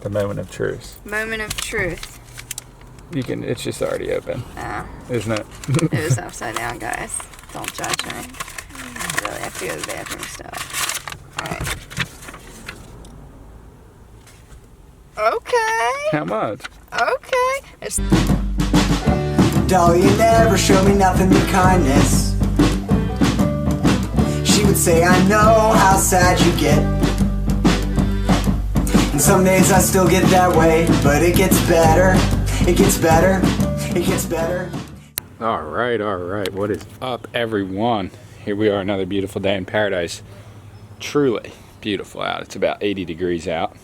The moment of truth. Moment of truth. You can, it's just already open. Oh. Isn't it? It was upside down, guys. Don't judge me. I really have to go to the bathroom still. Alright. Okay. How much? Okay. It's Dolly, you never show me nothing but kindness. She would say, I know how sad you get. And some days I still get that way, but it gets better. It gets better. It gets better. All right. What is up, everyone? Here we are, another beautiful day in paradise. Truly beautiful out. It's about 80 degrees out.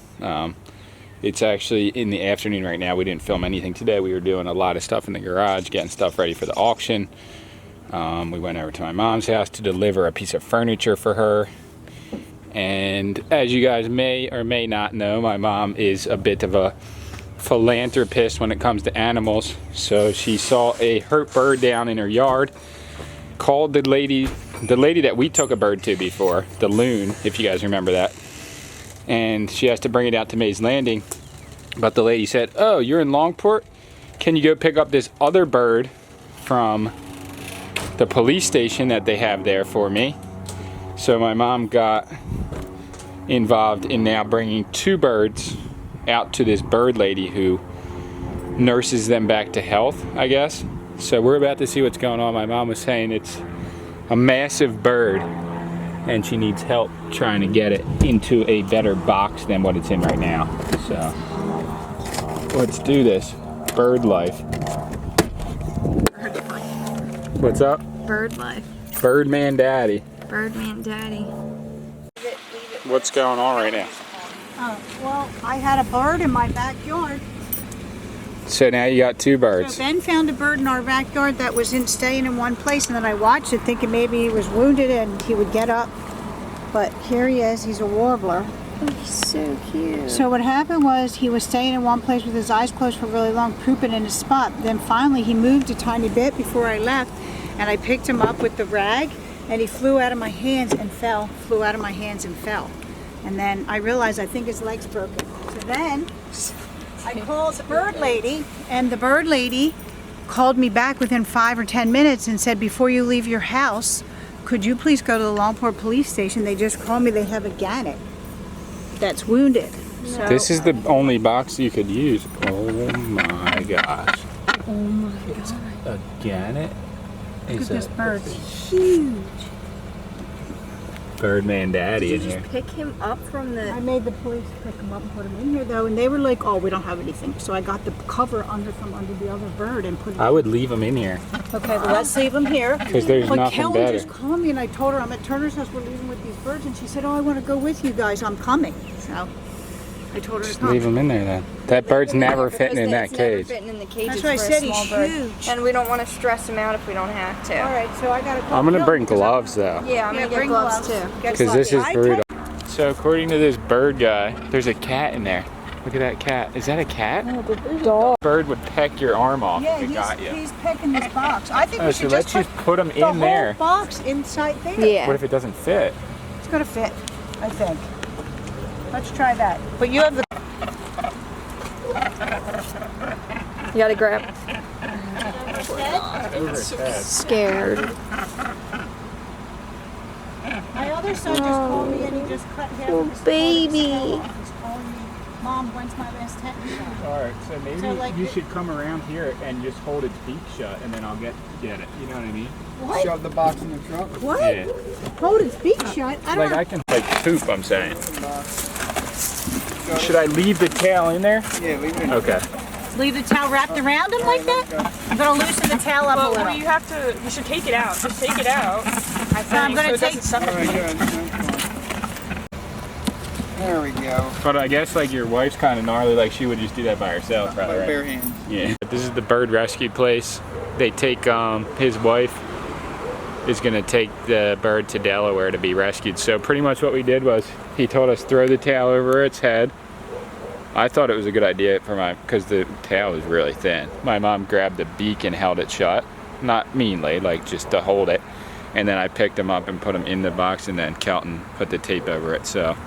It's actually in the afternoon right now. We didn't film anything today. We were doing a lot of stuff in the garage, getting stuff ready for the auction. We went over to my mom's house to deliver a piece of furniture for her. And as you guys may or may not know, my mom is a bit of a philanthropist when it comes to animals. So she saw a hurt bird down in her yard, called the lady that we took a bird to before, the loon, if you guys remember that. And she has to bring it out to Mays Landing. But the lady said, oh, you're in Longport? Can you go pick up this other bird from the police station that they have there for me? So my mom got involved in now bringing two birds out to this bird lady who nurses them back to health, I guess. So we're about to see what's going on. My mom was saying it's a massive bird and she needs help trying to get it into a better box than what it's in right now. So let's do this. Bird life. What's up? bird life. Birdman Daddy. Birdman Daddy. What's going on right now? Well, I had a bird in my backyard. So now you got two birds. So Ben found a bird in our backyard that was staying in one place, and then I watched it thinking maybe he was wounded and he would get up. But here he is, he's a warbler. Oh, he's so cute. So what happened was he was staying in one place with his eyes closed for really long, pooping in his spot. Then finally he moved a tiny bit before I left, and I picked him up with the rag, and he flew out of my hands and fell, And then I realized I think his leg's broken. So then I called the bird lady, and the bird lady called me back within 5 or 10 minutes and said, before you leave your house, could you please go to the Longport police station? They just called me, they have a gannet that's wounded. So, This is the only box you could use. Oh my gosh. Oh my It's god. a gannet. look at this bird, huge. Birdman Daddy in Did you here. just pick him up from the... I made the police pick him up and put him in here though, and they were like, oh, we don't have anything. So I got the cover from under the other bird and put it. I would leave him in here Okay, well, let's leave him here. because there's But nothing Kelly better. just called me and I told her I'm at Turner's house, we're leaving with these birds, and she said, oh, I want to go with you guys, I'm coming. So I told her to Just come. leave him in there then. That bird's never fitting in that It's never cage. fitting in the cage. That's It's what I for a said, he's small bird. huge. And we don't want to stress him out if we don't have to. All right, so I got to call I'm gonna Kelly bring because gloves though, Yeah, I'm Yeah, gonna get bring gloves, gloves. too. Get because this is I brutal. So according to this bird guy, there's a cat in there. Look at that cat. Is that a cat? Dog. Bird would peck your arm off Yeah, if it got you. he's picking this box. I think Oh, we so should let's just just put him put the in there. whole box inside there. Yeah. What if it doesn't fit? It's going to fit, I think. Let's try that. But you have the... You gotta grab. Over his head. Scared. My other son just called me and he just cut half Oh, of his baby. tail off. He's calling me, Mom, when's my last tetanus shot? All right, so maybe So, like, you it- should come around here and just hold its beak shut, and then I'll get it. You know what I mean? What? Shove the box in the trunk. What? Yeah. Hold his beak shut? I don't Like know. I can poop. I'm saying. Should I leave the tail in there? Yeah, leave it in. Okay. Leave the towel wrapped around him like that? I'm going to loosen the towel up a Well, little. you have to, you should take it out. Just take it out. I think, I'm gonna so it take- doesn't All suffocate. right, good. There we go. But I guess like your wife's kind of gnarly. Like she would just do that by herself, probably. By Right? bare hands. Yeah. This is the bird rescue place. They take his wife is gonna take the bird to Delaware to be rescued. So pretty much what we did was he told us throw the tail over its head. I thought it was a good idea because the tail is really thin. My mom grabbed the beak and held it shut, not meanly, like just to hold it. And then I picked him up and put him in the box, and then Kelton put the tape over it. So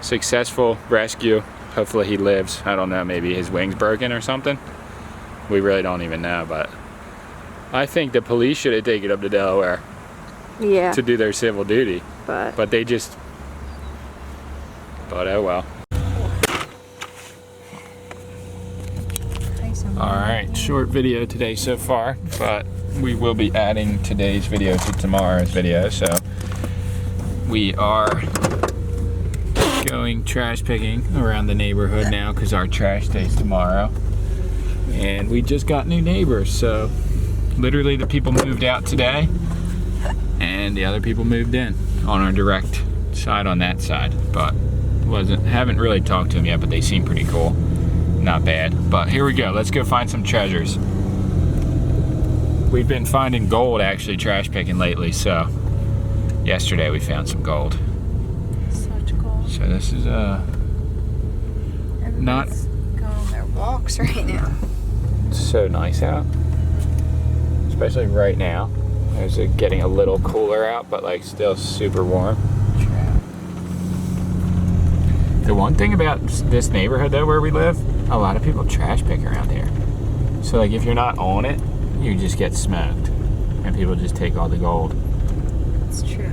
successful rescue. Hopefully he lives. I don't know, maybe his wing's broken or something. We really don't even know, but I think the police should have taken him to Delaware Yeah. to do their civil duty. But They just, but oh well. Alright, short video today so far, but we will be adding today's video to tomorrow's video, so we are going trash picking around the neighborhood now because our trash day's tomorrow. And we just got new neighbors, so literally the people moved out today and the other people moved in on our direct side on that side, but haven't really talked to them yet, but they seem pretty cool. Not bad. But here we go. Let's go find some treasures. We've been finding gold actually trash picking lately, so yesterday we found some gold. such gold. So this is not Going on their walks right now. so nice out. Especially right now. It's getting a little cooler out, but like still super warm. The one thing about this neighborhood though where we live, a lot of people trash pick around here. So like if you're not on it, you just get smoked. And people just take all the gold. It's true.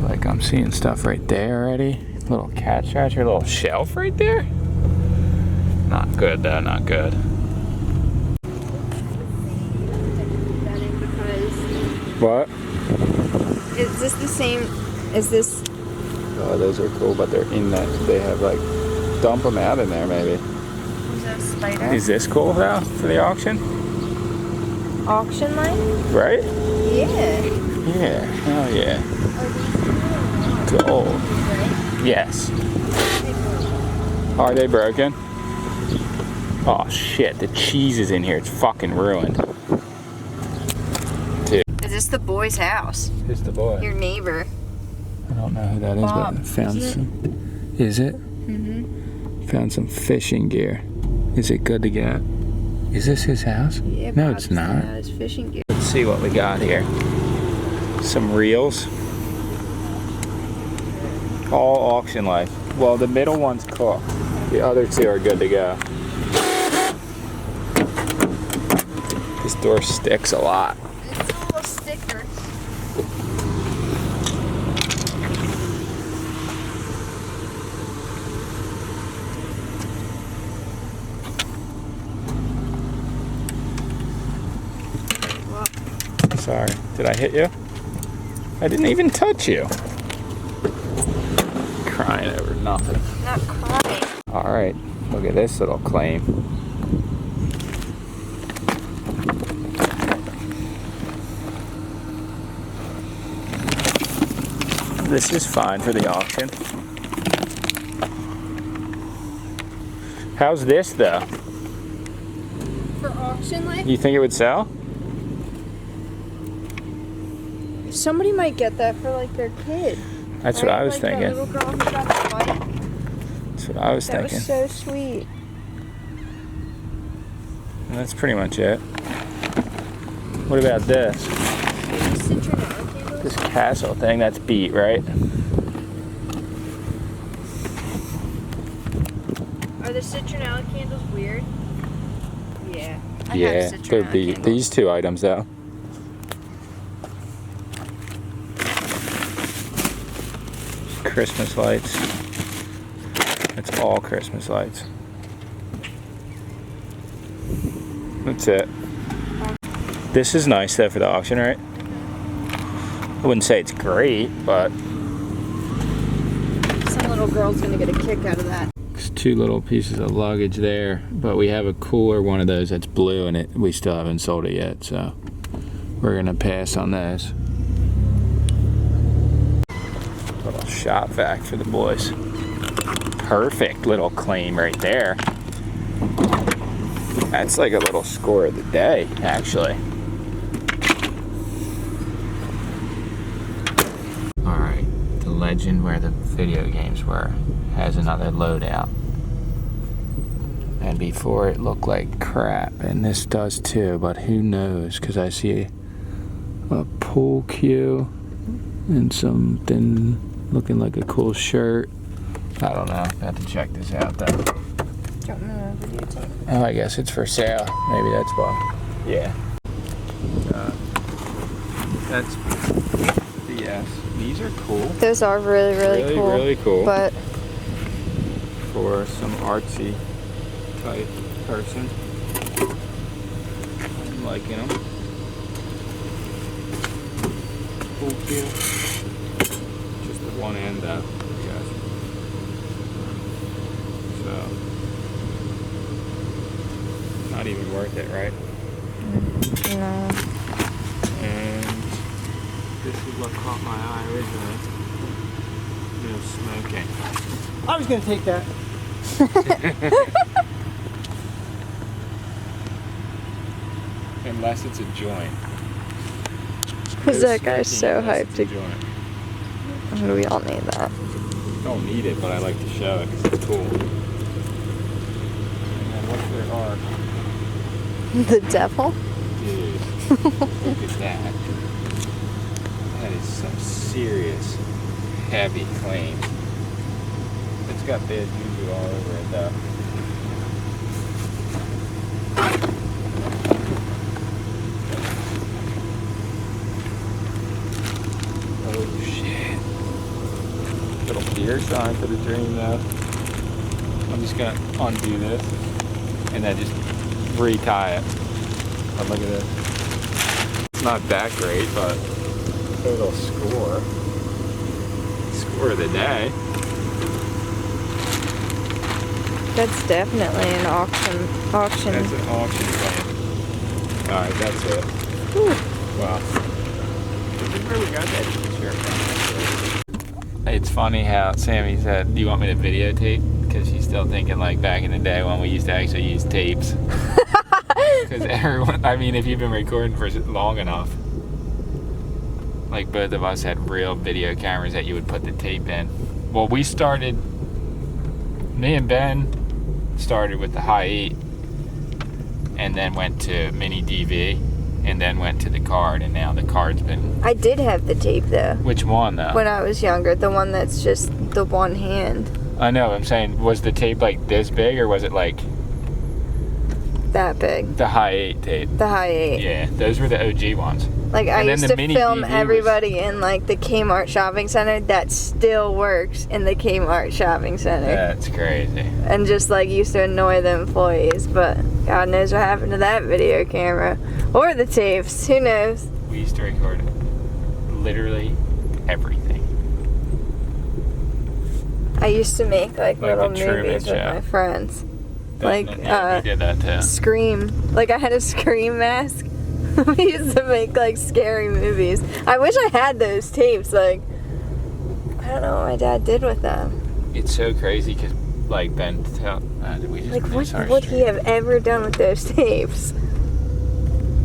Like I'm seeing stuff right there already. Little cat scratcher, little shelf right there. Not good though, not good. What? Is this the same? Is this? Oh, those are cool, but they're in that. They have like, dump them out in there maybe. Is that a spider? Is this cool though for the auction? Auction line? Right? Yeah. Yeah, hell yeah. Gold. Yes. Are they broken? Oh shit, the cheese is in here. It's fucking ruined. Dude. Is this the boy's house? Who's the boy? Your neighbor. I don't know who that is, Bob, but I found isn't it? some. Is it? Mm-hmm. Found some fishing gear. Is it good to get? Is this his house? Yeah. No, Bob's it's not. His fishing gear. Let's see what we got here. Some reels. All auction life. Well, the middle one's cooked. The other two are good to go. This door sticks a lot. It's a little sticker. Sorry. Did I hit you? I didn't even touch you. Crying over nothing. Not crying. Alright, look at this little claim. This is fine for the auction. How's this though? For auction life? You think it would sell? Somebody might get that for like their kid. That's what I was like thinking. That little girl who got the bike. That's what I was That thinking. was so sweet. And that's pretty much it. What about this? Citronella candles? This castle thing, that's beat, right? Are the citronella candles weird? Yeah. I Yeah, have they're citronella beat. candles. These two items though. Christmas lights. It's all Christmas lights. That's it. This is nice though for the auction, right? I wouldn't say it's great, but Some little girl's gonna get a kick out of that. it's two little pieces of luggage there. But we have a cooler one of those that's blue and we still haven't sold it yet, so we're gonna pass on those. Little shop vac for the boys. Perfect little claim right there. That's like a little score of the day, actually. Alright, the legend where the video games were has another loadout. And before it looked like crap, and this does too, but who knows, because I see a pool cue and something looking like a cool shirt. I don't know. I have to check this out though. Don't know videotape. Oh, I guess it's for sale. Maybe that's why. Yeah. That's BS. These are cool. Those are really, really cool. Really cool. But for some artsy type person, I'm liking them. Cool feel. Just the one end though, I guess. So, not even worth it, right? no. And this is what caught my eye originally. No smoking. I was gonna take that. Unless it's a joint. Because No that guy's smoking so unless hyped it's a to. joint. We all need that. Don't need it, but I like to show it because it's cool. And what's their art? The devil? Dude, look at that. That is some serious heavy claim. It's got bad juju all over it though. Oh shit. Little deer sign for the dream though. I'm just gonna undo this and then just retie it. Oh, look at this. It's not that great, but total score. Score of the day. That's definitely an auction. That's an auction plan. Alright, that's it. Whew. Wow. Where we got that shirt from? It's funny how Sammy said, do you want me to videotape? Because she's still thinking like back in the day when we used to actually use tapes. Because everyone, I mean, if you've been recording for long enough, like both of us had real video cameras that you would put the tape in. Well, me and Ben started with the high 8 and then went to mini DV and then went to the card, and now the card's been... I did have the tape though. Which one though? When I was younger, the one that's just the one hand. I know, I'm saying, was the tape like this big or was it like That big. the high 8 tape? The high 8. Yeah, those were the OG ones. Like I And then used the to mini film DV was- everybody in like the Kmart shopping center. That still works in the Kmart shopping center. That's crazy. And just like used to annoy the employees, but God knows what happened to that video camera. Or the tapes, who knows? We used to record literally everything. I used to make like Like little the Truman movies with Show. my friends. Definitely, Like, we did that too. Scream. Like I had a Scream mask. We used to make like scary movies. I wish I had those tapes. Like, I don't know what my dad did with them. It's so crazy because, like, Ben, did we just Like, miss what our would stream? he have ever done with those tapes?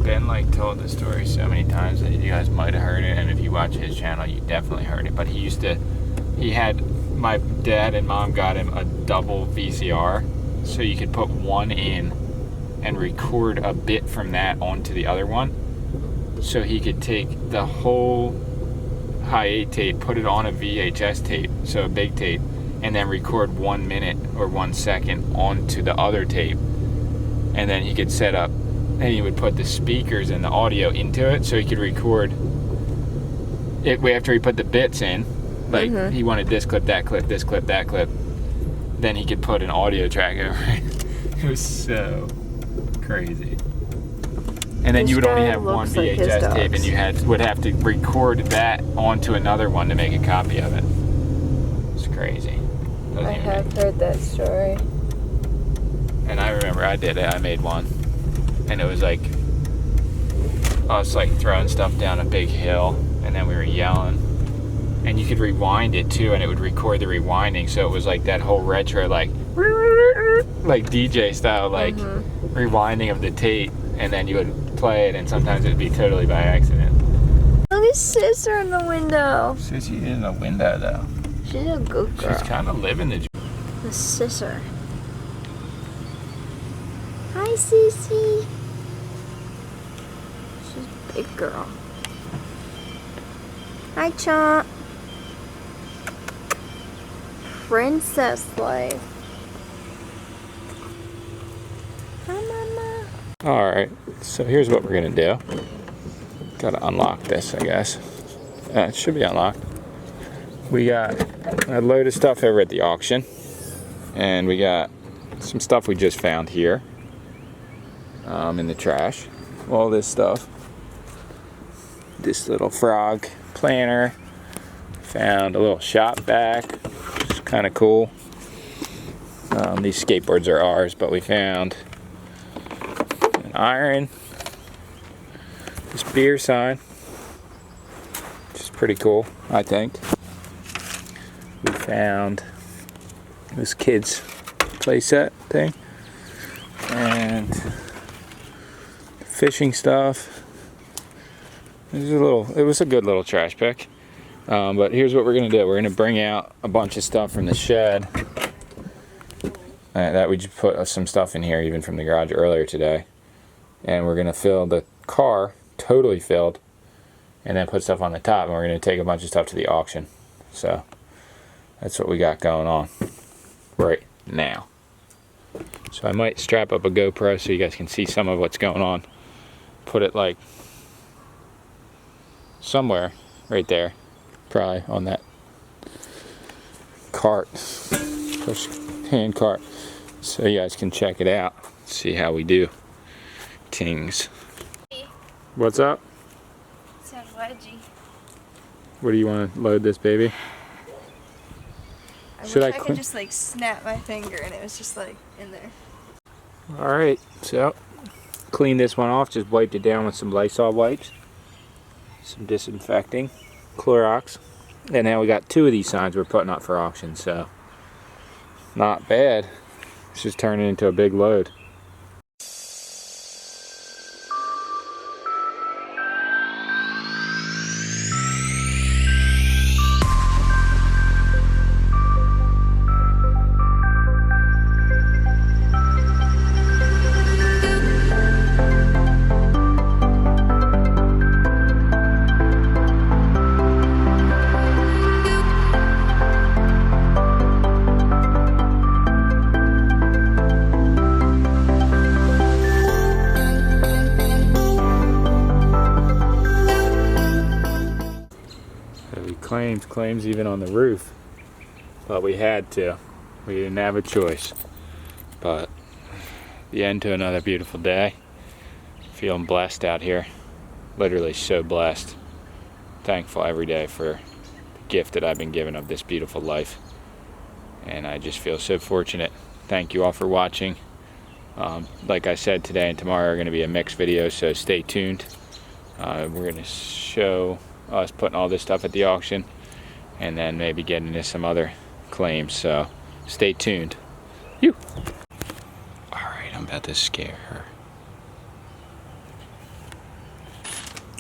Ben, like, told the story so many times that you guys might have heard it, and if you watch his channel, you definitely heard it. But he had, my dad and mom got him a double VCR, so you could put one in and record a bit from that onto the other one, so he could take the whole high 8 tape, put it on a VHS tape, so a big tape, and then record 1 minute or 1 second onto the other tape, and then he could set up, and he would put the speakers and the audio into it, so he could record it after he put the bits in, like he wanted this clip, that clip, this clip, that clip, then he could put an audio track over it. It was so crazy. And then This you would only guy have one looks like his VHS tape, dogs. and you would have to record that onto another one to make a copy of it. It's crazy. Doesn't I even have heard that story. And I remember I did it. I made one, and it was like us like throwing stuff down a big hill, and then we were yelling, and you could rewind it too, and it would record the rewinding, so it was like that whole retro like DJ style like rewinding of the tape, and then you would play it, and sometimes it would be totally by accident. Look at Sister in the window. Sissy in the window though. She's a good girl. She's kind of living the. The Sister. Hi, Sissy. She's a big girl. Hi, Chomp. princess life. Hi, Mama. Alright, so here's what we're gonna do. Gotta unlock this, I guess. It should be unlocked. We got a load of stuff over at the auction, and we got some stuff we just found here in the trash. All this stuff. This little frog planter. Found a little shop vac. It's kind of cool. These skateboards are ours, but we found an iron. This beer sign, which is pretty cool, I think. We found this kid's playset thing and fishing stuff. It was a good little trash pick. But here's what we're gonna do. We're gonna bring out a bunch of stuff from the shed. That we just put some stuff in here, even from the garage earlier today. And we're gonna fill the car totally filled, and then put stuff on the top. And we're gonna take a bunch of stuff to the auction. So that's what we got going on right now. So I might strap up a GoPro so you guys can see some of what's going on. Put it like somewhere right there, probably on that cart, push hand cart, so you guys can check it out, see how we do things. What's up? It's a wedgie. What do you want to load this baby? I Should wish I I could just like snap my finger and it was just like in there. Alright, so clean this one off, just wiped it down with some Lysol wipes, some disinfecting, Clorox, and now we got 2 of these signs we're putting up for auction, so not bad. It's just turning into a big load. Claims even on the roof, but we had to. We didn't have a choice. But the end to another beautiful day. Feeling blessed out here. Literally so blessed. Thankful every day for the gift that I've been given of this beautiful life. And I just feel so fortunate. Thank you all for watching. Like I said, today and tomorrow are going to be a mixed video, so stay tuned. We're going to show us putting all this stuff at the auction, and then maybe getting into some other claims, so stay tuned. Alright, I'm about to scare her.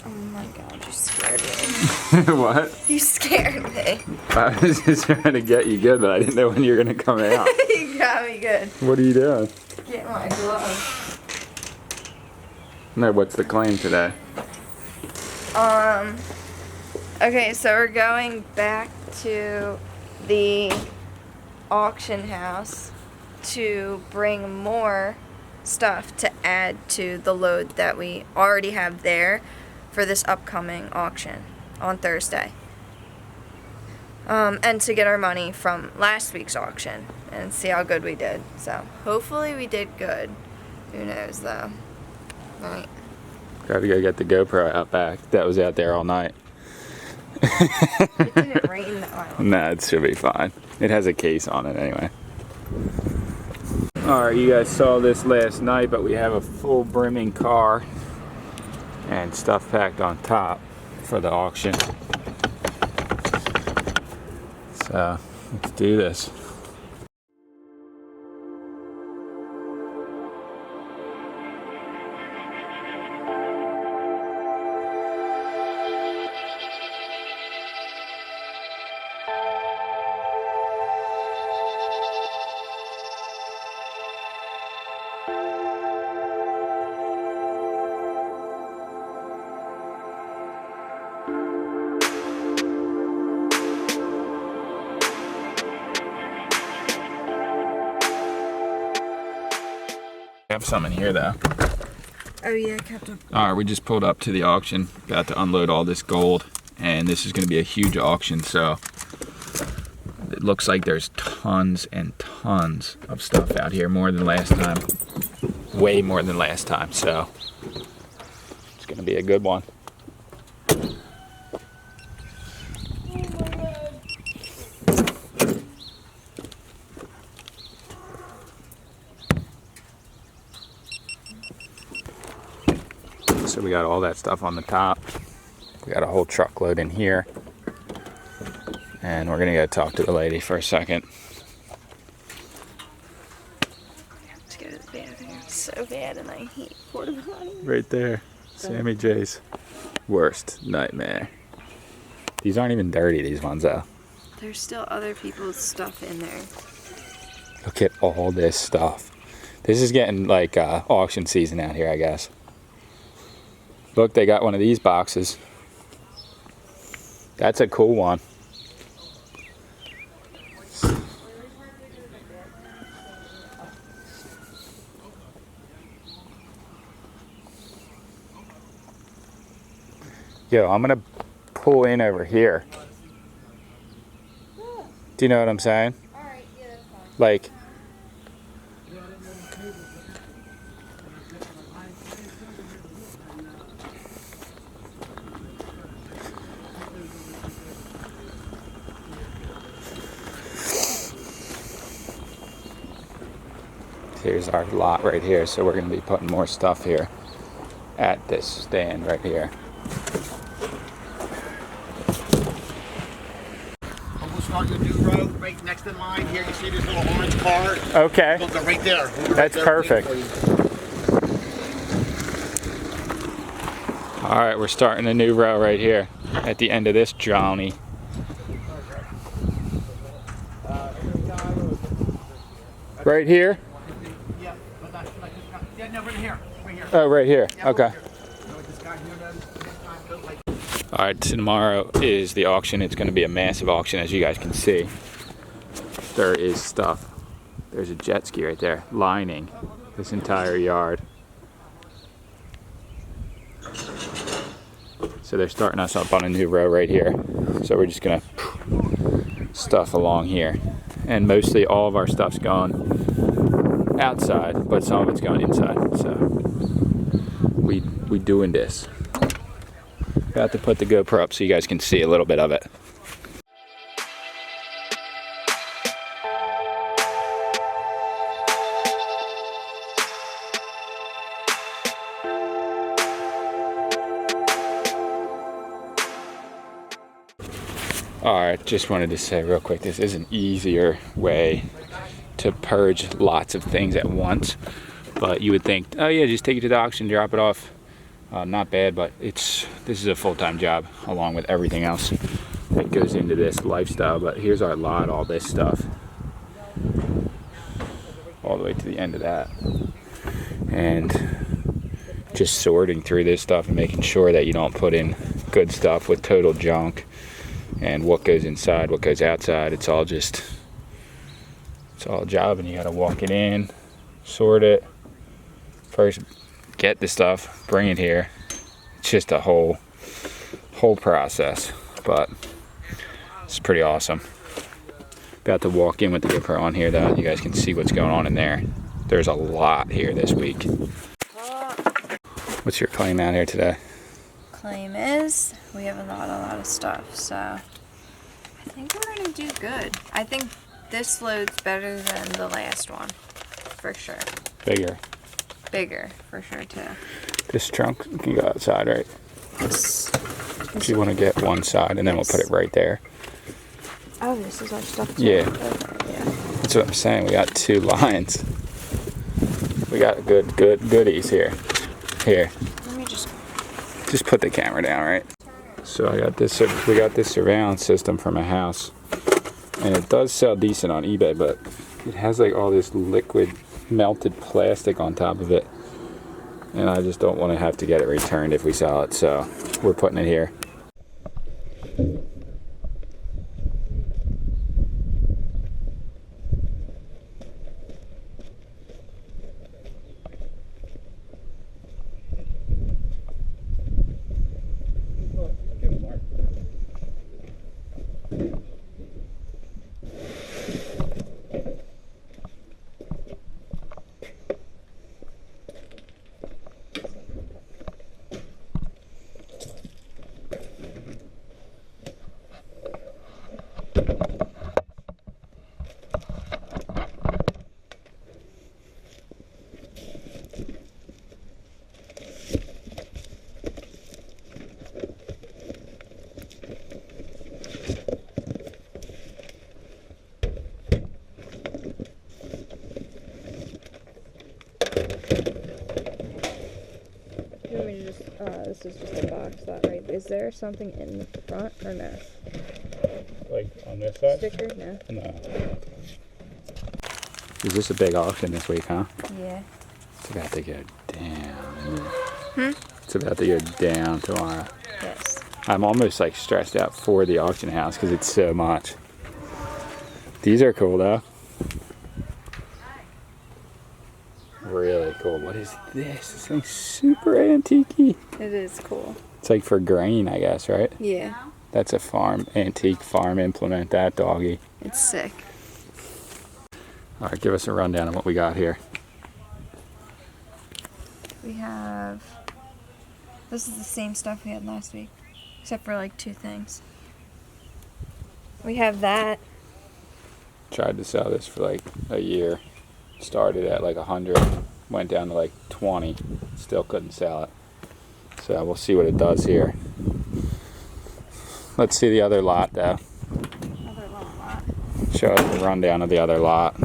Oh my god, you scared me. What? You scared me. I was just trying to get you good, but I didn't know when you were going to come out. You got me good. What are you doing? Get my glove. No, what's the claim today? Okay, so we're going back to the auction house to bring more stuff to add to the load that we already have there for this upcoming auction on Thursday. And to get our money from last week's auction and see how good we did. So hopefully we did good. Who knows though. Right. Gotta go get the GoPro out back. That was out there all night. It didn't rain that long. Nah, it should be fine. It has a case on it anyway. Alright, you guys saw this last night, but we have a full brimming car and stuff packed on top for the auction. So, let's do this. have some in here though. Oh yeah, Captain. All right, we just pulled up to the auction, about to unload all this gold, and this is going to be a huge auction, so it looks like there's tons and tons of stuff out here, more than last time, way more than last time, so it's going to be a good one. So we got all that stuff on the top. We got a whole truckload in here. And we're gonna go talk to the lady for a second. Let's go to the bathroom. It's so bad and I hate porta potty. Right there. Sammy J's worst nightmare. These aren't even dirty, these ones though. There's still other people's stuff in there. Look at all this stuff. This is getting like auction season out here, I guess. Look, they got one of these boxes. That's a cool one. Yo, I'm gonna pull in over here. Do you know what I'm saying? Alright, yeah, that's fine. Like, here's our lot right here, so we're going to be putting more stuff here at this stand right here. We'll start your new road right next in line. Here you see this little orange car. Okay, We'll go right there. We'll go right that's there. perfect. All right, we're starting a new row right here at the end of this Johnny. Right here? Yeah, but that's yeah, no, right here. Right here. Oh, right here. Yeah, Okay. over here. So this guy here does this time goes like All right, tomorrow is the auction. It's going to be a massive auction, as you guys can see. There is stuff. There's a jet ski right there, lining this entire yard. So they're starting us up on a new row right here. So we're just going to stuff along here. And mostly all of our stuff's going outside, but some of it's going inside. So we doing this. About to put the GoPro up so you guys can see a little bit of it. Alright, just wanted to say real quick, this is an easier way to purge lots of things at once. But you would think, oh yeah, just take it to the auction, drop it off. Not bad, but this is a full-time job along with everything else that goes into this lifestyle. But here's our lot, all this stuff, all the way to the end of that, and just sorting through this stuff and making sure that you don't put in good stuff with total junk, and what goes inside, what goes outside. It's all a job, and you gotta walk it in, sort it first, get the stuff, bring it here. It's just a whole process, but it's pretty awesome. About to walk in with the GoPro on here though. You guys can see what's going on in there. There's a lot here this week. What's your claim out here today? Claim is we have a lot of stuff, so I think we're gonna do good. I think this load's better than the last one, for sure. Bigger, for sure too. This trunk can go outside, right? This If you want to get one side, and then we'll put it right there. Oh, this is our stuff too. Yeah. Okay, yeah. That's what I'm saying. We got two lines. We got good goodies here. Here. Let me just Just put the camera down, right? So I got this. We got this surveillance system from a house, and it does sell decent on eBay, but it has like all this liquid melted plastic on top of it, and I just don't want to have to get it returned if we sell it. So we're putting it here. this is just a box lot, right? Is there something in the front or no? Like on this side? Sticker? No. No. Is this a big auction this week, huh? Yeah. It's about to go down. It's about to go down tomorrow. Yes. I'm almost like stressed out for the auction house because it's so much. These are cool though. Really cool. What is this? This thing's super antique-y. It is cool. It's like for grain, I guess, right? Yeah. That's a antique farm implement, that doggy. It's sick. All right, give us a rundown of what we got here. We have... This is the same stuff we had last week, except for like 2 things. We have that. Tried to sell this for like a year. Started at like 100, went down to like 20, still couldn't sell it. So we'll see what it does here. Let's see the other lot though. Another little lot. Show us the rundown of the other lot.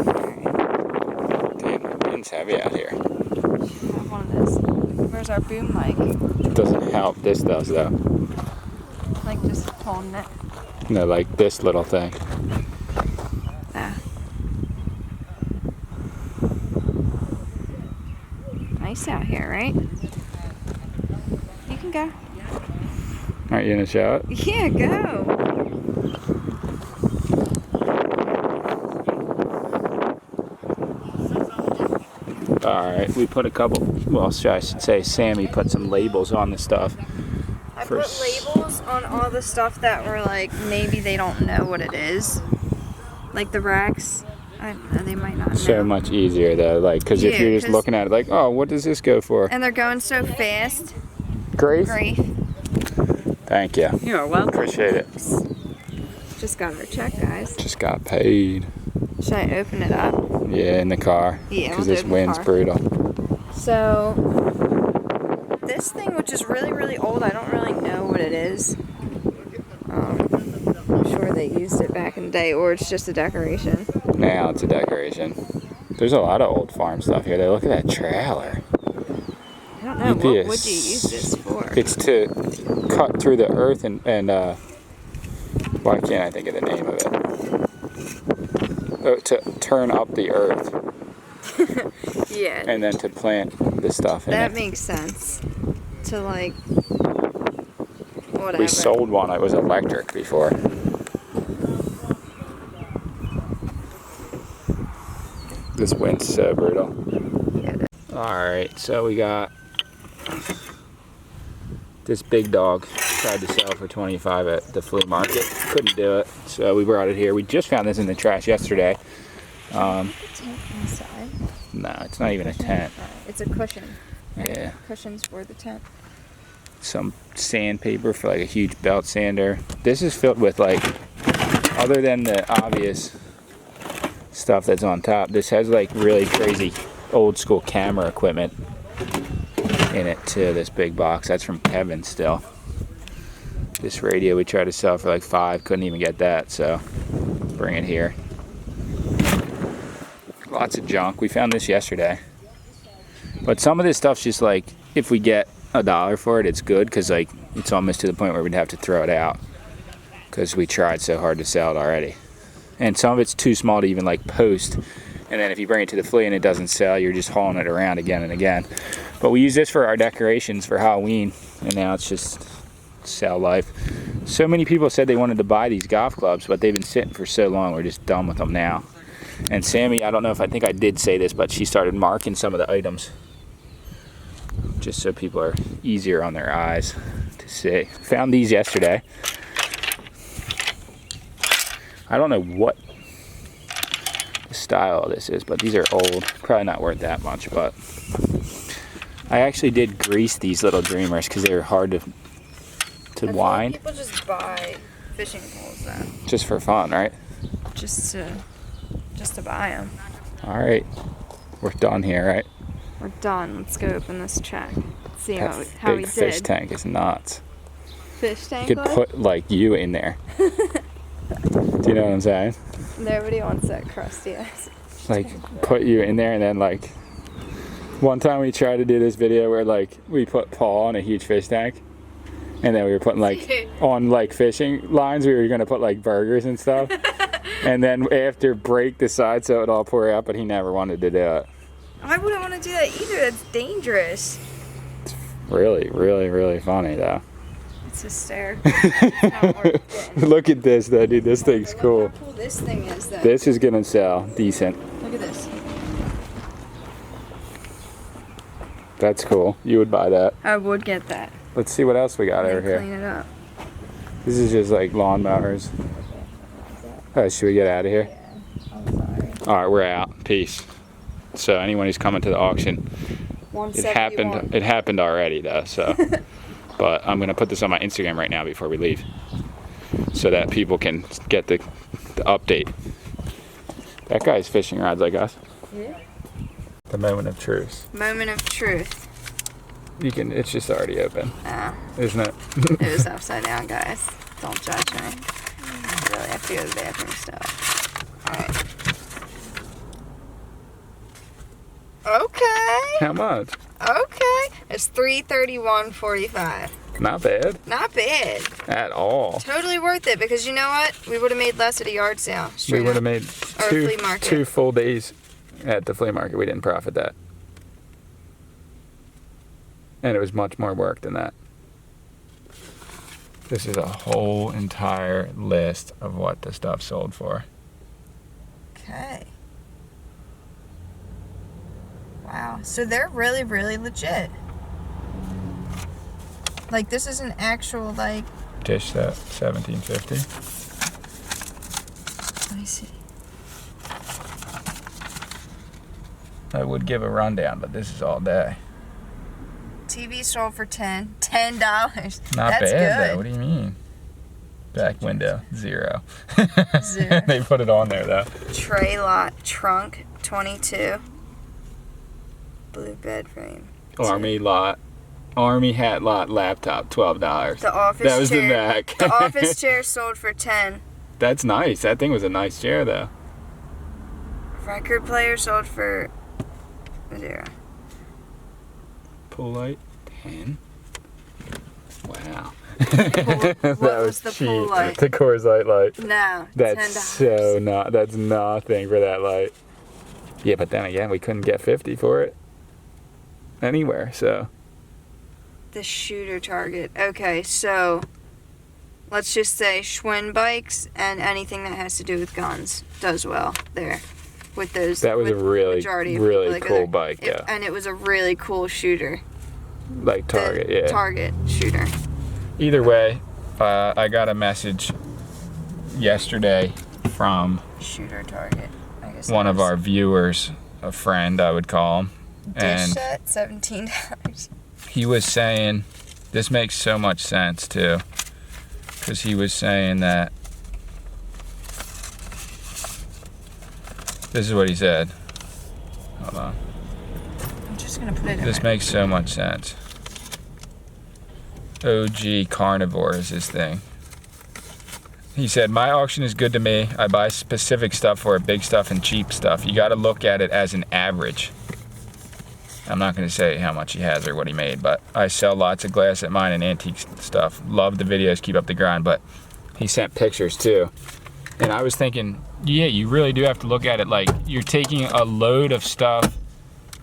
Dude, it's heavy out here. We have one of those. Where's our boom mic? It doesn't help, this does though. Like just holding it. No, like this little thing. Ah. Nice out here, right? You can go. Alright, you gonna show it? Yeah, go. Alright, we put a couple, well, I should say Sammy put some labels on the stuff. I put labels on all the stuff that were like, maybe they don't know what it is. Like the racks. I don't know, they might not know. So much easier though, like, because if Yeah, you're just 'cause- looking at it like, oh, what does this go for? And they're going so fast. Grief? Grief. Thank you. You're welcome. Appreciate it. Just got our check, guys. Just got paid. Should I open it up? Yeah, in the car. Yeah, Because we'll this do it in the wind's car. brutal. So, this thing, which is really, really old, I don't really know what it is. I'm sure they used it back in the day, or it's just a decoration. Now it's a decoration. There's a lot of old farm stuff here. Look at that trailer. I don't know, You'd be what a would you use this for? It's to cut through the earth and why can't I think of the name of it? Oh, to turn up the earth Yeah, and then to plant the stuff in that it. makes sense. To like, whatever. We sold one. It was electric before. This wind's so brutal. Yeah, that- Alright, so we got this big dog. Tried to sell for 25 at the flea market. Couldn't do it, so we brought it here. We just found this in the trash yesterday. tent inside. No, it's not even a tent. It's a cushion. Yeah. Cushions for the tent. Some sandpaper for like a huge belt sander. This is filled with like, other than the obvious stuff that's on top, this has like really crazy old school camera equipment in it too. This big box, that's from Kevin still. This radio we tried to sell for like $5, couldn't even get that, so bring it here. Lots of junk. We found this yesterday. But some of this stuff's just like, if we get $1 for it, it's good, because like it's almost to the point where we'd have to throw it out because we tried so hard to sell it already. And some of it's too small to even like post, and then if you bring it to the flea and it doesn't sell, you're just hauling it around again and again. But we use this for our decorations for Halloween, and now it's just sell life. So many people said they wanted to buy these golf clubs, but they've been sitting for so long, we're just done with them now. And Sammy, I don't know if I think I did say this, but she started marking some of the items just so people are easier on their eyes to see. Found these yesterday. I don't know what the style of this is, but these are old. Probably not worth that much, but I actually did grease these little dreamers because they were hard to wind. People just buy fishing poles though. Just for fun, right? Just to buy them. All right, we're done here, right? We're done. Let's go open this check. See That how big we fish did. tank is nuts. Fish tank. You could put like you in there. Do you know what I'm saying? Nobody wants that crusty ass. Like put you in there and then like One time we tried to do this video where like we put Paul on a huge fish tank, and then we were putting like on like fishing lines. We were gonna put like burgers and stuff, and then after break the side so it all pour out. But he never wanted to do it. I wouldn't want to do that either. That's dangerous. Really, really, really funny though. It's hysterical. It's not worth it. Look at this though, dude. This thing's Look cool. how cool this thing is, though. This is gonna sell decent. Look at this. That's cool. You would buy that. I would get that. Let's see what else we got over And here. clean it up. This is just like lawnmowers. Oh, should we get out of here? All right, we're out. Peace. So anyone who's coming to the auction, it happened already though. So, but I'm gonna put this on my Instagram right now before we leave, so that people can get the update. That guy's fishing rods like us. Yeah. The moment of truth. Moment of truth. You can. It's just already open, isn't it? It was upside down, guys. Don't judge me. I really have to go to the bathroom still. Alright. Okay. How much? Okay. It's $331.45. Not bad Not bad. at all. Totally worth it, because you know what? We would have made less at a yard sale. We Straight would have up. made Or a flea market. two full days at the flea market. We didn't profit that. And it was much more work than that. This is a whole entire list of what the stuff sold for. Okay. Wow. So they're really, really legit. Like, this is an actual, like... Dish set, $17.50. Let me see. I would give a rundown, but this is all day. TV sold for $10. $10. Not That's bad good. though. What do you mean? Back window, 0. 0. They put it on there though. Tray lot trunk, 22. Blue bed frame. Army lot. Army hat lot laptop, $12. The office That was chair. the back. The office chair sold for 10. That's nice. That thing was a nice chair though. Record player sold for 0. Pool light, 10. Wow. What was the pool light? The Coors Light light. No, That's $10. that's nothing for that light. Yeah, but then again, we couldn't get 50 for it anywhere, so. The shooter target. Okay, so let's just say Schwinn bikes and anything that has to do with guns does well there. With those. That was a with really, majority of people really that go cool there. bike, yeah. And it was a really cool shooter. Like Target, The yeah. Target shooter. Either way, I got a message yesterday from Shooter target. I guess one it of was. our viewers, a friend I would call him, Dish and set, $17. he was saying, this makes so much sense too, because he was saying that, this is what he said. Hold on. I'm just gonna put it in. This makes so much sense. OG Carnivore is his thing. He said, my auction is good to me. I buy specific stuff for it, big stuff and cheap stuff. You got to look at it as an average. I'm not going to say how much he has or what he made, but I sell lots of glass at mine and antique stuff. Love the videos, keep up the grind. But he sent pictures too. And I was thinking, yeah, you really do have to look at it like you're taking a load of stuff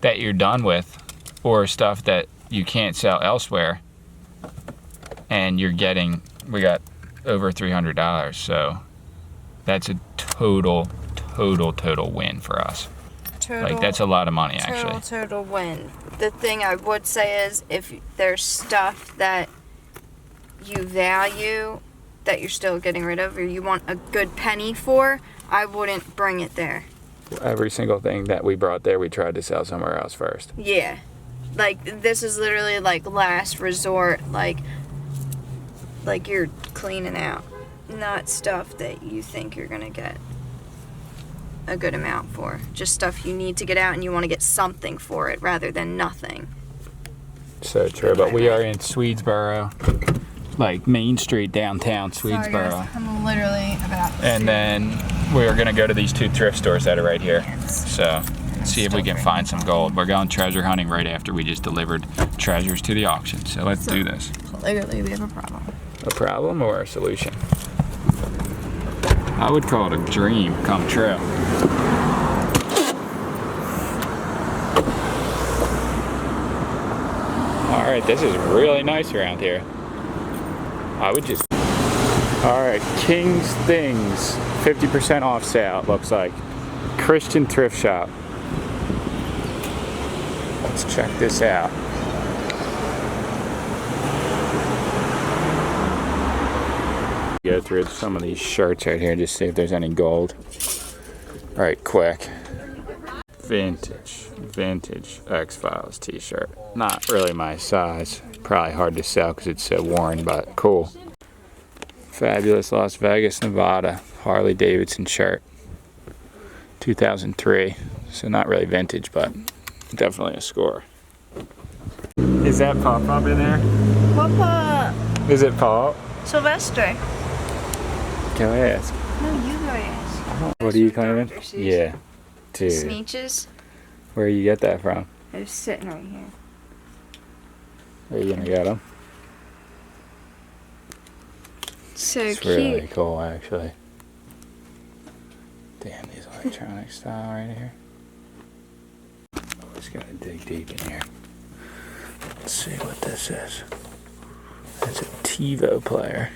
that you're done with or stuff that you can't sell elsewhere, and you're getting, we got over $300, so that's a total win for us. Like, that's a lot of money, actually. Total win. The thing I would say is, if there's stuff that you value that you're still getting rid of, or you want a good penny for, I wouldn't bring it there. Every single thing that we brought there, we tried to sell somewhere else first. Yeah. Like, this is literally like last resort, like you're cleaning out, not stuff that you think you're gonna get a good amount for. Just stuff you need to get out and you want to get something for it rather than nothing. So true, but we are in Swedesboro, like Main Street, downtown Swedesboro. I'm literally about to. And then we are gonna go to these 2 thrift stores that are right here. So Let's see if we can find some gold. We're going treasure hunting right after we just delivered treasures to the auction. So let's do this. Clearly, we have a problem. A problem or a solution? I would call it a dream come true. All right, this is really nice around here. I would just... All right, King's Things, 50% off sale, it looks like. Christian thrift shop. Let's check this out. Go through some of these shirts right here, just see if there's any gold. All right, quick. Vintage X-Files t-shirt. Not really my size. Probably hard to sell because it's so worn, but cool. Fabulous Las Vegas, Nevada Harley Davidson shirt. 2003. So not really vintage, but definitely a score. Is that Pop-Up in there? Papa Is it Pop? Sylvester. Can I ask? No, you go ask. What are you claiming? Dr. Seuss. Yeah. Dude. Sneeches. Where you get that from? They're sitting right here. Are you gonna get them? So It's cute. really cool, actually. Damn, these electronic style right here. Always gotta dig deep in here. Let's see what this is. That's a TiVo player.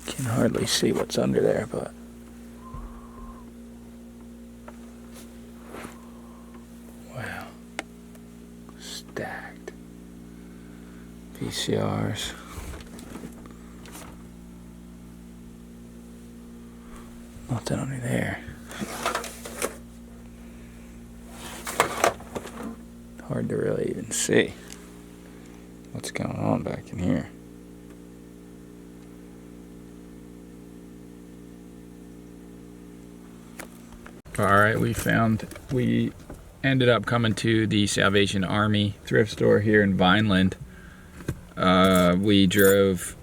Can hardly see what's under there, but wow, stacked VCRs. Nothing under there. Hard to really even see what's going on back in here. Alright, we ended up coming to the Salvation Army thrift store here in Vineland. We drove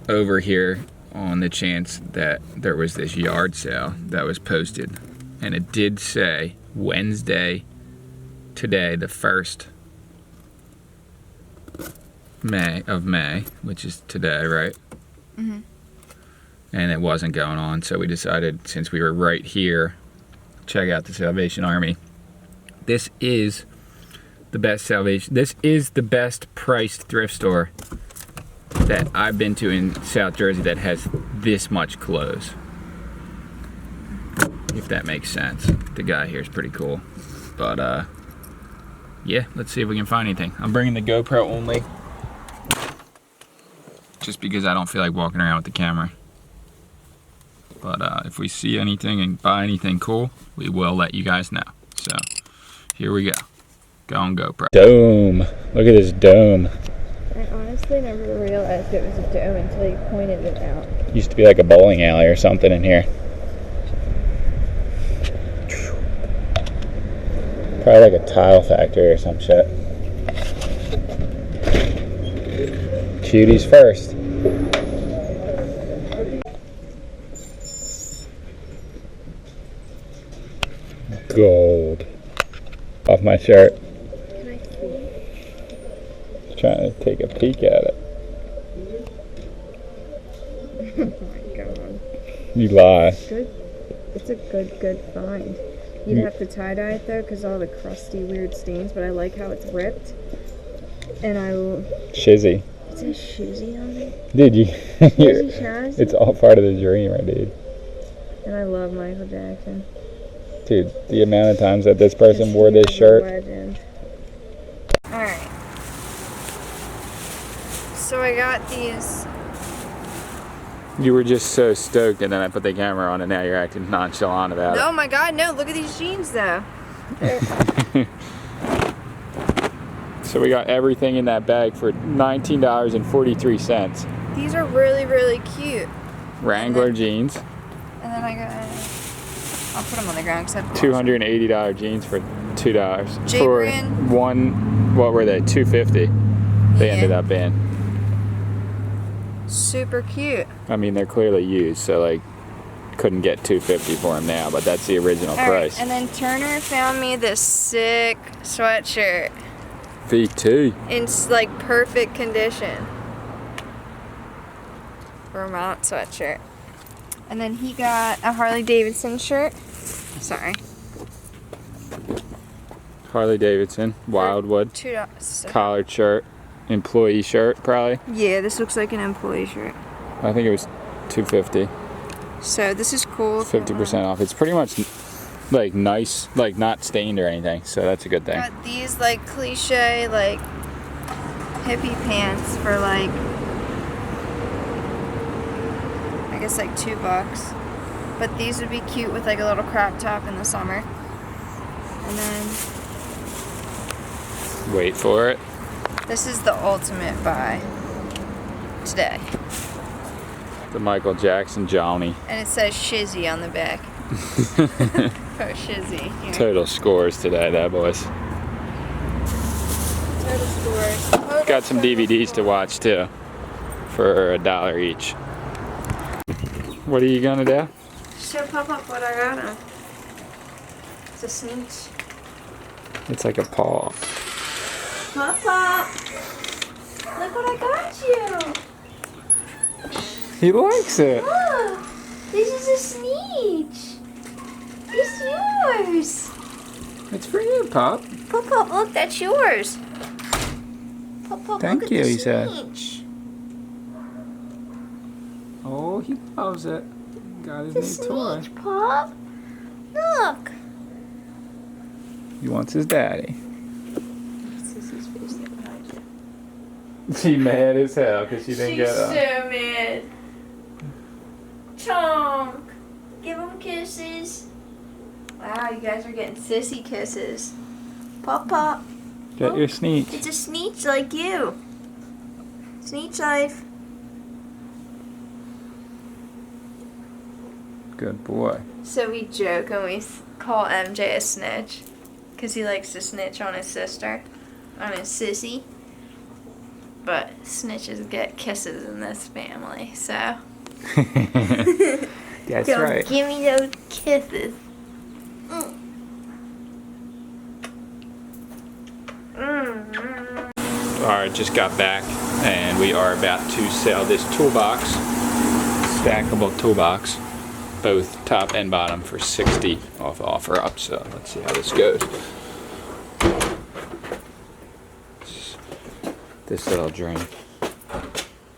over here on the chance that there was this yard sale that was posted, and it did say Wednesday, today, the 1st of May, which is today, right? Mm-hmm. And it wasn't going on, so we decided, since we were right here, check out the Salvation Army. This is the best priced thrift store that I've been to in South Jersey that has this much clothes. If that makes sense. The guy here is pretty cool. But yeah, let's see if we can find anything. I'm bringing the GoPro only, just because I don't feel like walking around with the camera. But if we see anything and buy anything cool, we will let you guys know. So here we go. Go on GoPro. Dome. Look at this dome. I honestly never realized it was a dome until you pointed it out. Used to be like a bowling alley or something in here. Probably like a tile factory or some shit. Cuties first. Gold. Off my shirt. Can I see? Trying to take a peek at it. Oh my god. You lie. Good. It's a good find. You'd have to tie-dye it though, because all the crusty weird stains, but I like how it's ripped. And I will... Shizzy. It says Shizzy on it? Dude, Shizzy Shaz? it's all part of the dream, right, dude? And I love Michael Jackson. Dude, the amount of times that this person wore this shirt. Legend. Alright. So I got these. You were just so stoked, and then I put the camera on, and now you're acting nonchalant about Oh my god, no, look at these jeans though. it. So we got everything in that bag for $19.43. These are really, really cute. Wrangler jeans. And then I got... I'll put them on the ground because I have $280 jeans for $2. J For brand. one What were they? $250. They ended up being. Super cute. I mean, they're clearly used, so like, couldn't get $250 for them now, but that's the original All right, price. and then Turner found me this sick sweatshirt V2. in like perfect condition. Vermont sweatshirt. And then he got a Harley Davidson shirt. Sorry. Harley Davidson, Wildwood, $2. collared shirt, employee shirt, probably. Yeah, this looks like an employee shirt. I think it was $250. So this is cool. 50% off. It's pretty much like nice, like not stained or anything, so that's a good thing. Got these like cliche like hippie pants for like I guess like $2. But these would be cute with like a little crop top in the summer. And then Wait for it. this is the ultimate buy today. The Michael Jackson Johnny. And it says Shizzy on the back. Oh, Shizzy. Here. Total scores today, that boys. Total scores. Got some DVDs to watch too, for $1 each. What are you gonna do? Show pop up what I got him. It's a sneak. It's like a paw. Pop up. Look what I got you. He likes it. Look. This is a sneak. It's yours. It's for you, Pop. Pop up, look, that's yours. Pop up, Thank look you, at the he said. sneak. Oh, he loves it. Got The his new toy. sneak, Pop. Look. He wants his daddy. Sissy's face there behind you. She mad as hell because she didn't She's get so up. mad. Chonk. Give him kisses. Wow, you guys are getting sissy kisses. Pop pop. Get your sneak. It's a sneech like you. Sneech life. Good boy. So we joke and we call MJ a snitch. Because he likes to snitch on his sister. On his sissy. But snitches get kisses in this family, so. That's Don't right. give me those kisses. Alright, just got back and we are about to sell this toolbox. Stackable toolbox. Both top and bottom for $60 off offer up. So let's see how this goes. This little drink.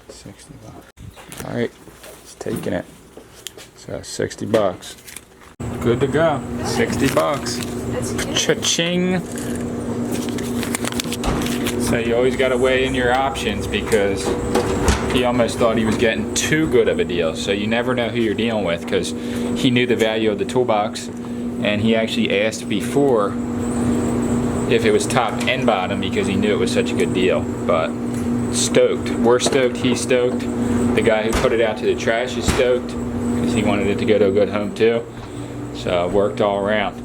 $60. Alright, it's taking it. So $60. Good to go. $60. Cha-ching. So you always got to weigh in your options because he almost thought he was getting too good of a deal. So you never know who you're dealing with because he knew the value of the toolbox and he actually asked before if it was top and bottom because he knew it was such a good deal. But stoked. We're stoked. He's stoked. The guy who put it out to the trash is stoked because he wanted it to go to a good home too. So it worked all around.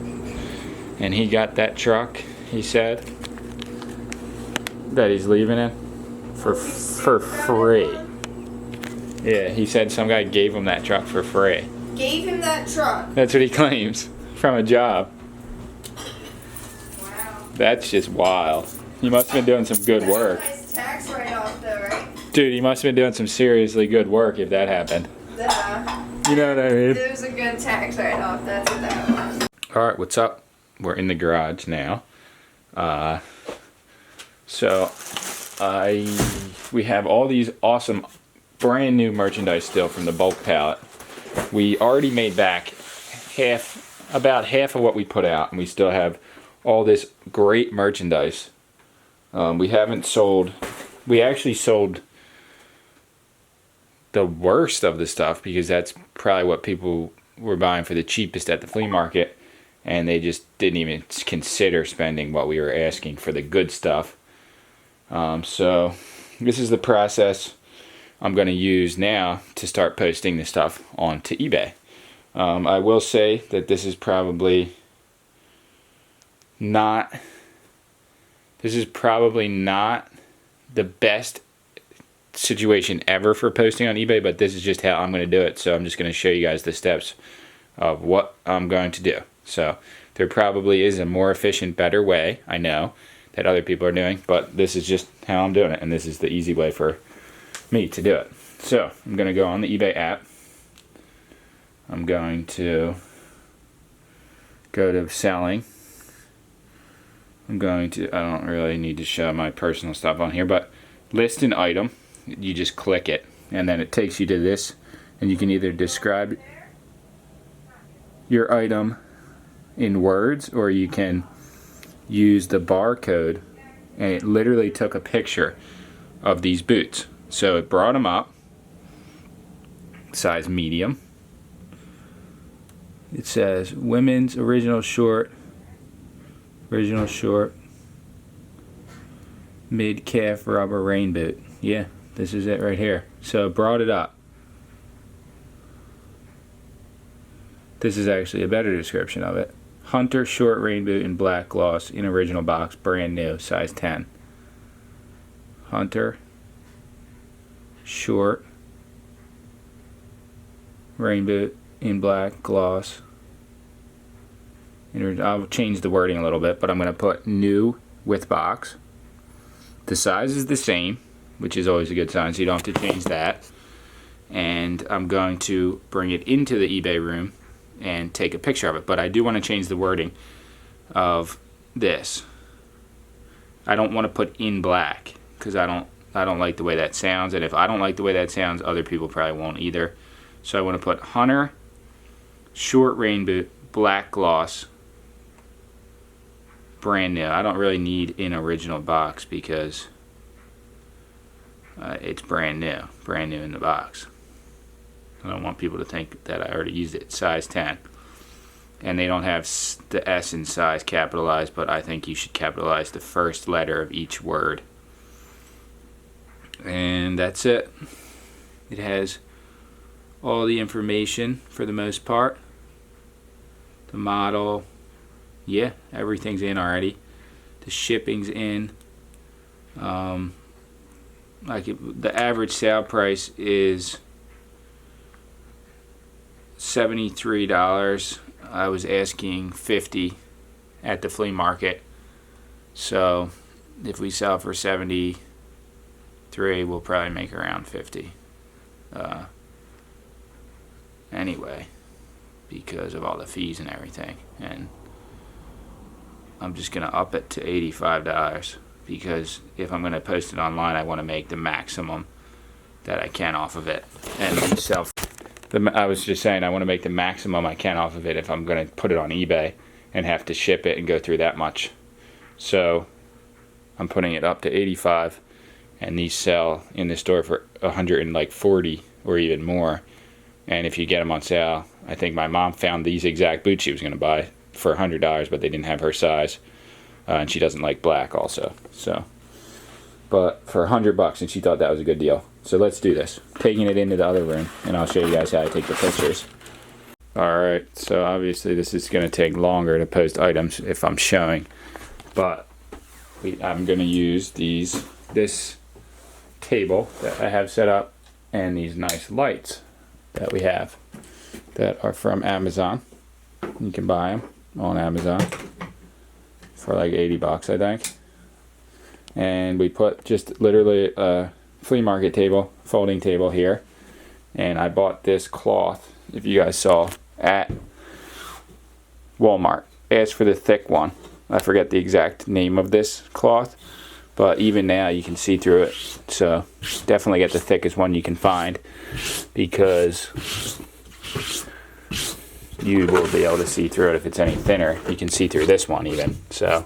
And he got that truck, he said, that he's leaving in for free. Yeah, he said some guy gave him that truck for free. Gave him that truck. That's what he claims from a job. Wow. That's just wild. He must have been doing some good work. Nice tax write-off though, right? Dude, he must have been doing some seriously good work if that happened. You know what I mean? It was a good tax write-off, that's what that was. Alright, what's up? We're in the garage now. So we have all these awesome brand new merchandise still from the bulk pallet. We already made back about half of what we put out, and we still have all this great merchandise. We haven't sold, we actually sold the worst of the stuff because that's probably what people were buying for the cheapest at the flea market, and they just didn't even consider spending what we were asking for the good stuff. So this is the process I'm going to use now to start posting this stuff onto eBay. I will say that this is probably not This is probably not the best situation ever for posting on eBay, but this is just how I'm going to do it. So I'm just going to show you guys the steps of what I'm going to do. So there probably is a more efficient, better way, I know, that other people are doing, but this is just how I'm doing it, and this is the easy way for me to do it. So I'm going to go on the eBay app. I'm going to go to selling. I don't really need to show my personal stuff on here, but list an item. You just click it, and then it takes you to this, and you can either describe your item in words, or you can use the barcode, and it literally took a picture of these boots. So it brought them up, size medium. It says women's original short, mid-calf rubber rain boot. Yeah, this is it right here. So it brought it up. This is actually a better description of it. Hunter short rain boot in black gloss in original box, brand new, size 10. Hunter short rain boot in black gloss. I'll change the wording a little bit, but I'm going to put new with box. The size is the same, which is always a good sign, so you don't have to change that. And I'm going to bring it into the eBay room and take a picture of it, but I do want to change the wording of this. I don't want to put in black because I don't like the way that sounds, and if I don't like the way that sounds, other people probably won't either. So I want to put Hunter short rain boot, black gloss, brand new. I don't really need in original box because it's brand new in the box. I don't want people to think that I already used it. Size 10. And they don't have the S in size capitalized, but I think you should capitalize the first letter of each word. And that's it. It has all the information for the most part. The model, yeah, everything's in already. The shipping's in. The average sale price is $73. I was asking $50 at the flea market. So if we sell for $73, we'll probably make around $50. Anyway, because of all the fees and everything. And I'm just going to up it to $85 because if I'm going to post it online, I want to make the maximum that I can off of it. And I was just saying I want to make the maximum I can off of it if I'm going to put it on eBay and have to ship it and go through that much. So I'm putting it up to $85, and these sell in the store for $140 or even more. And if you get them on sale, I think my mom found these exact boots she was going to buy for $100, but they didn't have her size, and she doesn't like black also. So, but for $100, and she thought that was a good deal. So let's do this. Taking it into the other room, and I'll show you guys how I take the pictures. Alright, so obviously this is going to take longer to post items if I'm showing, but I'm going to use this table that I have set up and these nice lights that we have that are from Amazon. You can buy them on Amazon for like $80, I think. And we put just literally a flea market table, folding table here, and I bought this cloth, if you guys saw, at Walmart. Asked for the thick one. I forget the exact name of this cloth, but even now you can see through it. So definitely get the thickest one you can find, because you will be able to see through it. If it's any thinner, you can see through this one even. So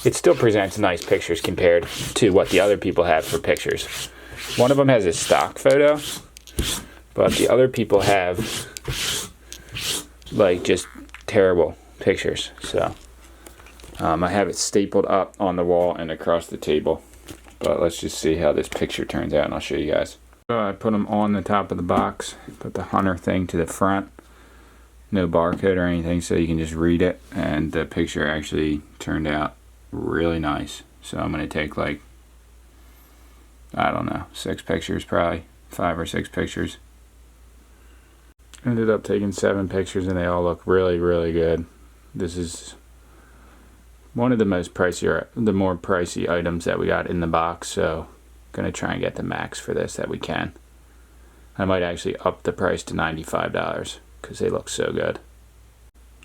it still presents nice pictures compared to what the other people have for pictures. One of them has a stock photo, but the other people have like just terrible pictures. So I have it stapled up on the wall and across the table, but let's just see how this picture turns out, and I'll show you guys. So I put them on the top of the box, put the Hunter thing to the front, no barcode or anything, so you can just read it, and the picture actually turned out really nice. So I'm gonna take like, I don't know, 6 pictures, probably 5 or 6 pictures. Ended up taking 7 pictures and they all look really, really good. This is one of the more pricey items that we got in the box, so gonna try and get the max for this that we can. I might actually up the price to $95 because they look so good.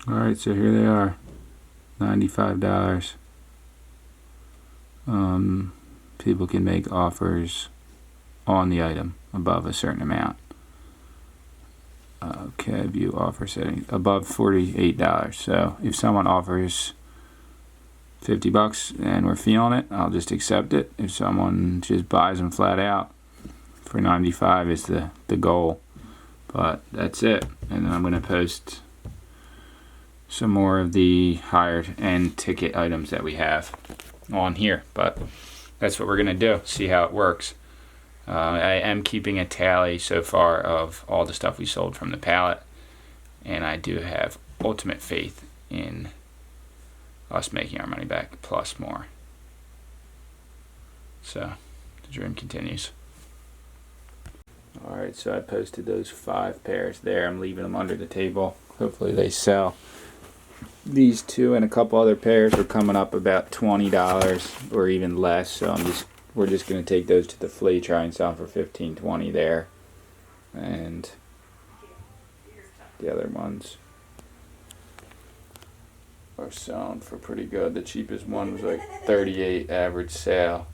Alright, so here they are, $95. People can make offers on the item above a certain amount. Okay, view offer settings above $48. So if someone offers $50 and we're feeling it, I'll just accept it. If someone just buys them flat out for $95 is the goal. But that's it. And then I'm going to post some more of the higher end ticket items that we have on here. But that's what we're going to do. See how it works. I am keeping a tally so far of all the stuff we sold from the pallet, and I do have ultimate faith in us making our money back plus more. So the dream continues. Alright, so I posted those 5 pairs there. I'm leaving them under the table. Hopefully they sell. These 2 and a couple other pairs are coming up about $20 or even less, so we're just going to take those to the flea, try and sell for $15, $20 there. And the other ones are selling for pretty good. The cheapest one was like $38 average sale.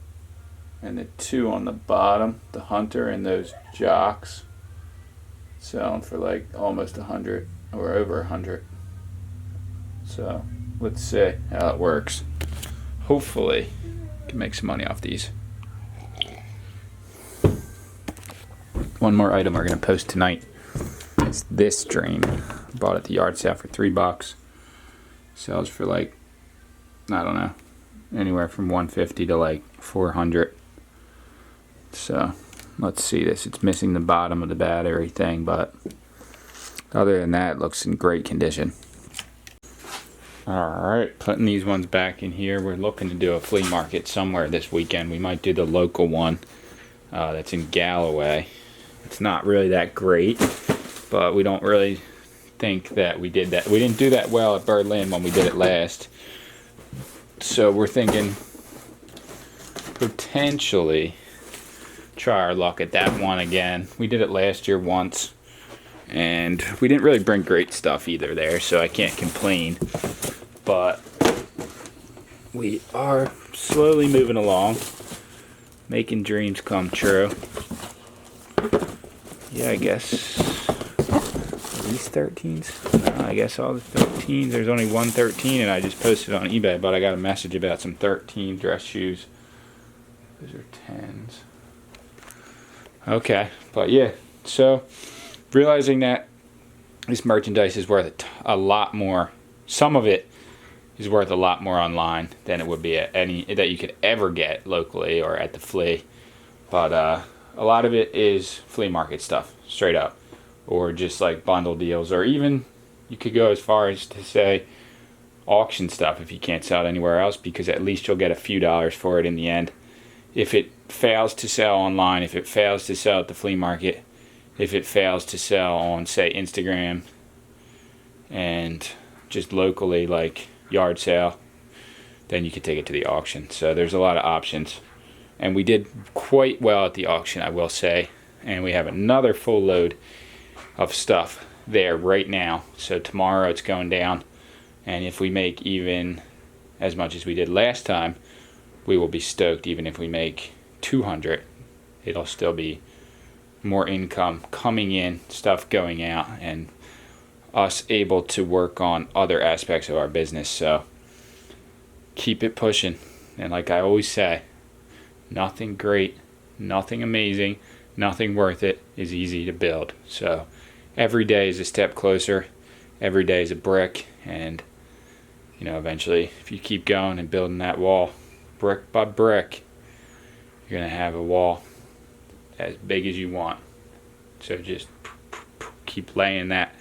And the 2 on the bottom, the Hunter and those Jocks, selling for like almost $100 or over $100. So let's see how it works. Hopefully can make some money off these. One more item we're going to post tonight is this dream. Bought at the yard sale for $3. Sells for like, I don't know, anywhere from $150 to like $400. So let's see this. It's missing the bottom of the battery thing, but other than that, it looks in great condition. Alright, putting these ones back in here. We're looking to do a flea market somewhere this weekend. We might do the local one that's in Galloway. It's not really that great, but we don't really think that we did that. We didn't do that well at Birdland when we did it last. So we're thinking potentially try our luck at that one again. We did it last year once, and we didn't really bring great stuff either there, so I can't complain. But we are slowly moving along, making dreams come true. Yeah, I guess are these 13s? No, I guess all the 13s. There's only one 13, and I just posted on eBay, but I got a message about some 13 dress shoes. Those are 10s. Okay, but yeah, so realizing that this merchandise is worth a lot more. Some of it is worth a lot more online than it would be at any that you could ever get locally or at the flea. But a lot of it is flea market stuff, straight up, or just like bundle deals, or even you could go as far as to say auction stuff if you can't sell it anywhere else, because at least you'll get a few dollars for it in the end. If it fails to sell online, if it fails to sell at the flea market, if it fails to sell on, say, Instagram and just locally like yard sale, then you could take it to the auction. So there's a lot of options, and we did quite well at the auction, I will say, and we have another full load of stuff there right now. So tomorrow it's going down, and if we make even as much as we did last time, we will be stoked. Even if we make 200, it'll still be more income coming in, stuff going out, and us able to work on other aspects of our business. So keep it pushing. And like I always say, nothing great, nothing amazing, nothing worth it is easy to build. So every day is a step closer. Every day is a brick. And you know, eventually, if you keep going and building that wall brick by brick, you're going to have a wall as big as you want. So just keep laying that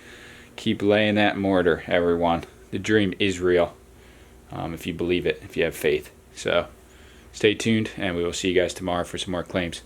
mortar, everyone. The dream is real, if you believe it, if you have faith. So Stay tuned, and we will see you guys tomorrow for some more claims.